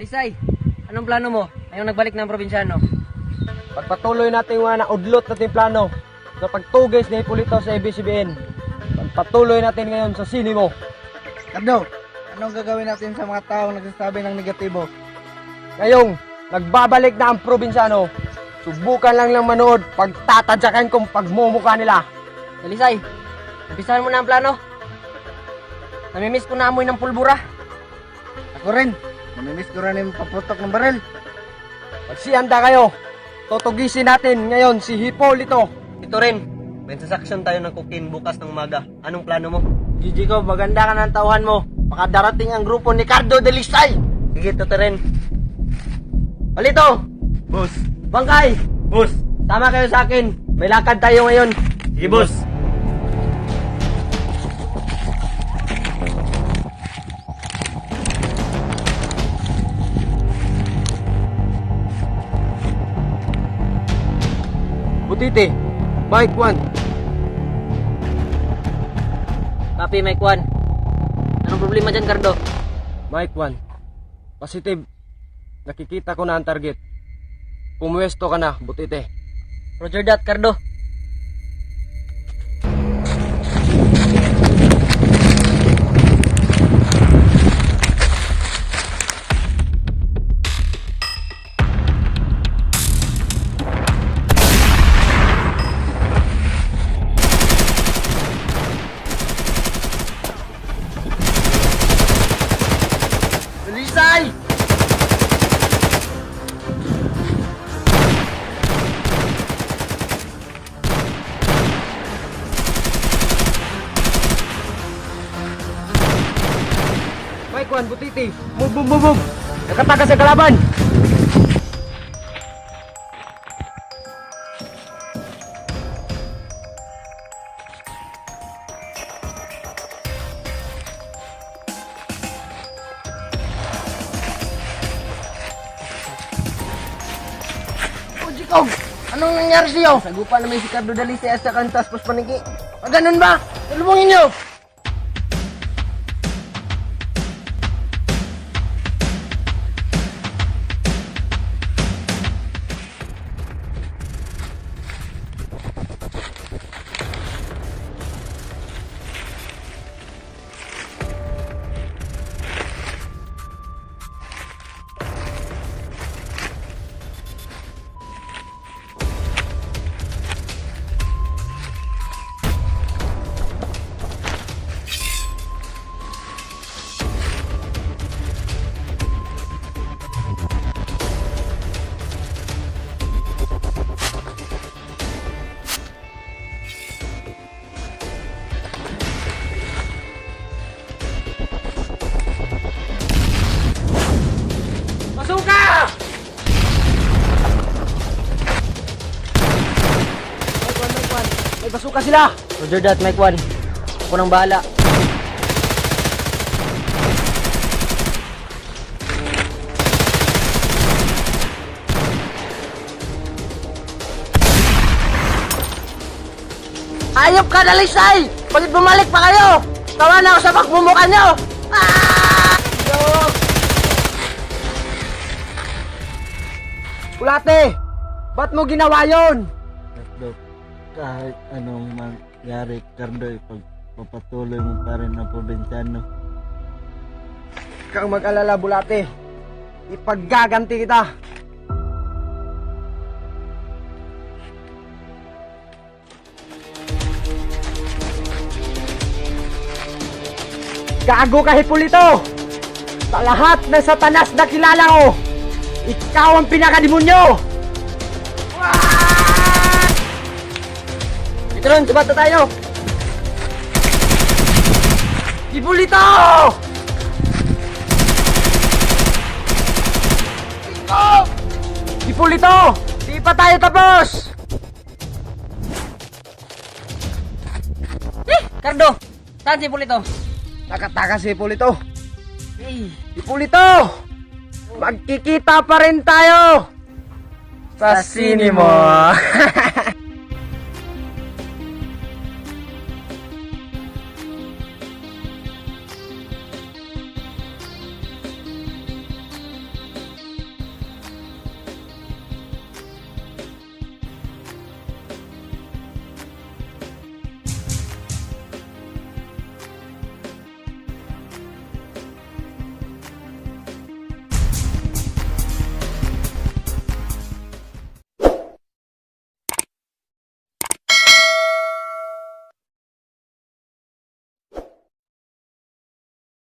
Lisay, anong plano mo? Ngayong nagbalik ng probinsyano. Pagpatuloy natin mga naudlot natin plano sa pagtugis ni Hipolito sa ABS-CBN. Pagpatuloy natin ngayon sa sinimo. Cardo, anong gagawin natin sa mga taong nagsasabi ng negatibo? Ngayong nagbabalik na ang probinsyano, subukan lang manood pagtatadyakan kong pagmumukha nila. Lisay, umpisahan mo na ang plano. Namimiss ko na amoy ng pulbura. Ako rin, namimiss ko rin yung paputok ng baril. Magsihanda kayo. Tutugisin natin ngayon si Hipolito. Ito rin, may transaction tayo ng cocaine bukas ng umaga. Anong plano mo? Gigi ko, maganda ka ng tauhan mo. Baka darating ang grupo ni Cardo de Lisay. Sige, ito rin. Palito! Boss. Bangkay! Boss. Tama kayo sa akin. May lakad tayo ngayon. Sige, boss. Butite, Mike 1. Copy, Mike 1. Anong problema dyan, Cardo? Mike 1. Positive. Nakikita ko na ang target. Pumuwesto ka na, Butite. Roger that, Cardo. Lisay! Mike 1, Butiti. Move! Nakatakas sa kalaban! Ojikog, anong nangyari sa'yo? Sagupa naman si Cardo Dalisay sa kantas pos paniki. Ganun ba? Tulungin niyo! Masuka! Mike 1. May basuka sila! Roger that, Mike 1. Ako nang bahala. Ayop ka, Dalisay! Bakit bumalik pa kayo? Tawa na ako sa pagmumukha niyo! Kulate! Ba't mo ginawa yon? Cardo, kahit anong mangyari, Cardo, pagpapatuloy mo pa rin ang probinsyano. Kang mag-alala, Bulate. Ipaggaganti kita. Gago ka, Hipolito! Sa lahat ng satanas na kilala ko, ikaw ang pinakademonyo! Ito rin, subata tayo. Hipolito! Hipolito! Di pa tayo tapos! Cardo, saan si Pulito? Nakatakas si Hipolito! Hipolito! Magkikita pa rin tayo! Sa sinimo!